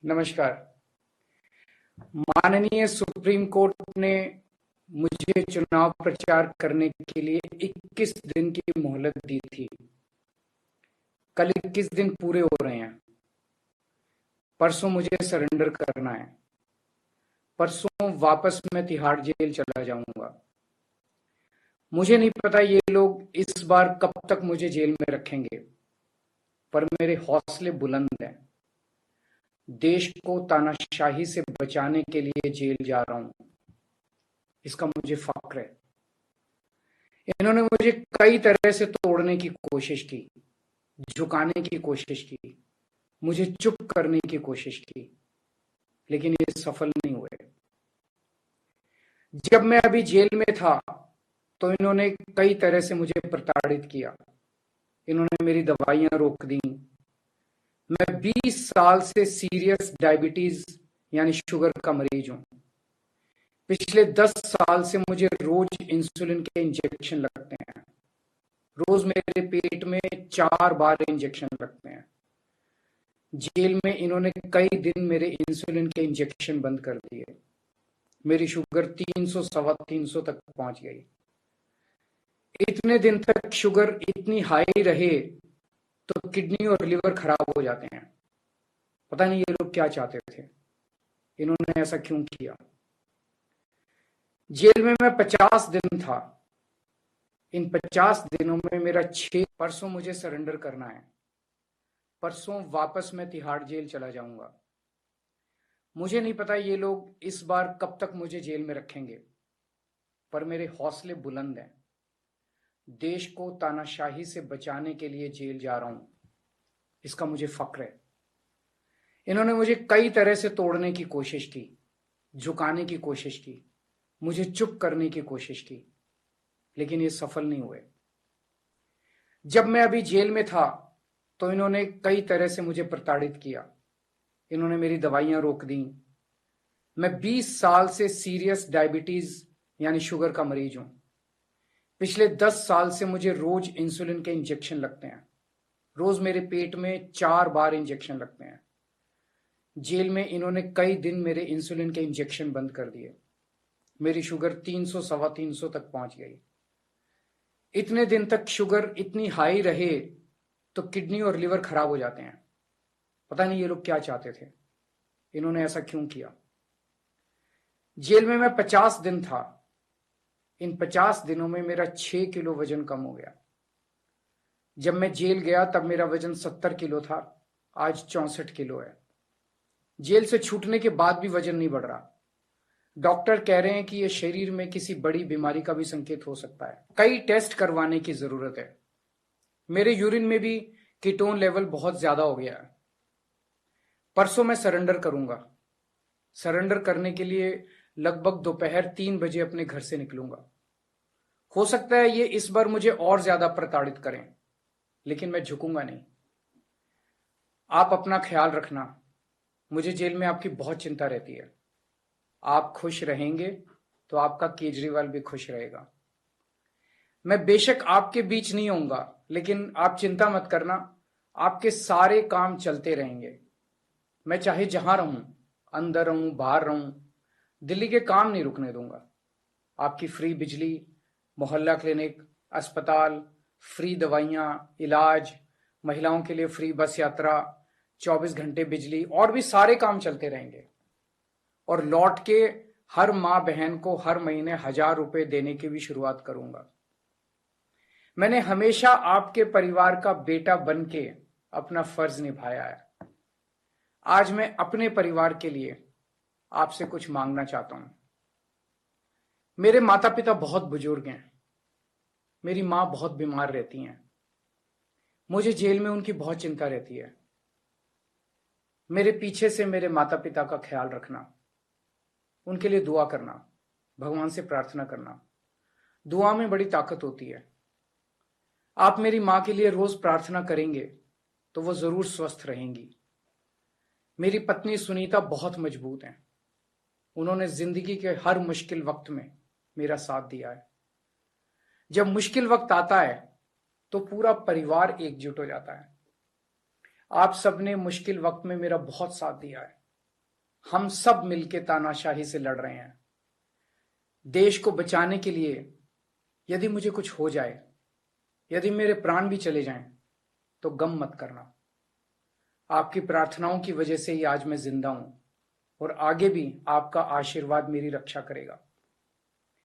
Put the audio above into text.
नमस्कार। माननीय supreme court ने मुझे चुनाव प्रचार करने के लिए 21 दिन की मोहलत दी थी। कल 21 दिन पूरे हो रहे हैं। परसों मुझे सरेंडर करना है। परसों वापस मैं तिहाड़ जेल चला जाऊंगा। मुझे नहीं पता ये लोग इस बार कब तक मुझे जेल में रखेंगे, पर मेरे हौसले बुलंद हैं। देश को तानाशाही से बचाने के लिए जेल जा रहा हूं, इसका मुझे फक्र है। इन्होंने मुझे कई तरह से तोड़ने की कोशिश की, झुकाने की कोशिश की, मुझे चुप करने की कोशिश की, लेकिन ये सफल नहीं हुए। जब मैं अभी जेल में था तो इन्होंने कई तरह से मुझे प्रताड़ित किया। इन्होंने मेरी दवाइयां रोक दी। मैं 20 साल से सीरियस डायबिटीज यानी शुगर का मरीज हूं। पिछले 10 साल से मुझे रोज इंसुलिन के इंजेक्शन लगते हैं। रोज मेरे पेट में 4 बार इंजेक्शन लगते हैं। जेल में इन्होंने कई दिन मेरे इंसुलिन के इंजेक्शन बंद कर दिए। मेरी शुगर 300 सवा 300 तक पहुंच गई। इतने दिन तक शुगर इतनी हाई रहे तो किडनी और लिवर खराब हो जाते हैं। पता नहीं ये लोग क्या चाहते थे, इन्होंने ऐसा क्यों किया। जेल में मैं 50 दिन था। इन 50 दिनों में मेरा 6 परसों मुझे सरेंडर करना है। परसों वापस मैं तिहाड़ जेल चला जाऊंगा। मुझे नहीं पता ये लोग इस बार कब तक मुझे जेल में रखेंगे, पर मेरे हौसले बुलंद हैं। देश को तानाशाही से बचाने के लिए जेल जा रहा हूं, इसका मुझे फक्र है। इन्होंने मुझे कई तरह से तोड़ने की कोशिश की, झुकाने की कोशिश की, मुझे चुप करने की कोशिश की, लेकिन ये सफल नहीं हुए। जब मैं अभी जेल में था तो इन्होंने कई तरह से मुझे प्रताड़ित किया। इन्होंने मेरी दवाइयां रोक दी। मैं 20 साल से सीरियस डायबिटीज यानी शुगर का मरीज हूं। पिछले 10 साल से मुझे रोज इंसुलिन के इंजेक्शन लगते हैं। रोज मेरे पेट में 4 बार इंजेक्शन लगते हैं। जेल में इन्होंने कई दिन मेरे इंसुलिन के इंजेक्शन बंद कर दिए। मेरी शुगर 300 सवा 300 तक पहुंच गई। इतने दिन तक शुगर इतनी हाई रहे तो किडनी और लिवर खराब हो जाते हैं। पता नहीं ये लोग क्या चाहते थे, इन्होंने ऐसा क्यों किया। जेल में मैं 50 दिन था। इन 50 दिनों में मेरा 6 किलो वजन कम हो गया। जब मैं जेल गया तब मेरा वजन 70 किलो था, आज 64 किलो है। जेल से छूटने के बाद भी वजन नहीं बढ़ रहा। डॉक्टर कह रहे हैं कि यह शरीर में किसी बड़ी बीमारी का भी संकेत हो सकता है। कई टेस्ट करवाने की जरूरत है। मेरे यूरिन में भी कीटोन लेवल बहुत ज्यादा हो गया है। परसों मैं सरेंडर करूंगा। सरेंडर करने के लिए लगभग दोपहर 3 बजे अपने घर से निकलूंगा। हो सकता है ये इस बार मुझे और ज्यादा प्रताड़ित करें, लेकिन मैं झुकूंगा नहीं। आप अपना ख्याल रखना। मुझे जेल में आपकी बहुत चिंता रहती है। आप खुश रहेंगे तो आपका केजरीवाल भी खुश रहेगा। मैं बेशक आपके बीच नहीं होऊंगा, लेकिन आप चिंता मत करना, आपके सारे काम चलते रहेंगे। मैं चाहे जहां रहूं, अंदर रहूं बाहर रहूं, दिल्ली के काम नहीं रुकने दूंगा। आपकी फ्री बिजली, मोहल्ला क्लिनिक, अस्पताल, फ्री दवाइयां, इलाज, महिलाओं के लिए फ्री बस यात्रा, 24 घंटे बिजली और भी सारे काम चलते रहेंगे। और लौट के हर माँ बहन को हर महीने 1,000 रुपए देने की भी शुरुआत करूंगा। मैंने हमेशा आपके परिवार का बेटा बन के अपना फर्ज निभाया है। आज मैं अपने परिवार के लिए आपसे कुछ मांगना चाहता हूं। मेरे माता पिता बहुत बुजुर्ग हैं। मेरी माँ बहुत बीमार रहती हैं। मुझे जेल में उनकी बहुत चिंता रहती है। मेरे पीछे से मेरे माता पिता का ख्याल रखना, उनके लिए दुआ करना, भगवान से प्रार्थना करना। दुआ में बड़ी ताकत होती है। आप मेरी माँ के लिए रोज प्रार्थना करेंगे तो वो जरूर स्वस्थ रहेंगी। मेरी पत्नी सुनीता बहुत मजबूत हैं। उन्होंने जिंदगी के हर मुश्किल वक्त में मेरा साथ दिया है। जब मुश्किल वक्त आता है तो पूरा परिवार एकजुट हो जाता है। आप सबने मुश्किल वक्त में मेरा बहुत साथ दिया है। हम सब मिलके तानाशाही से लड़ रहे हैं। देश को बचाने के लिए यदि मुझे कुछ हो जाए, यदि मेरे प्राण भी चले जाएं, तो गम मत करना। आपकी प्रार्थनाओं की वजह से ही आज मैं जिंदा हूं और आगे भी आपका आशीर्वाद मेरी रक्षा करेगा।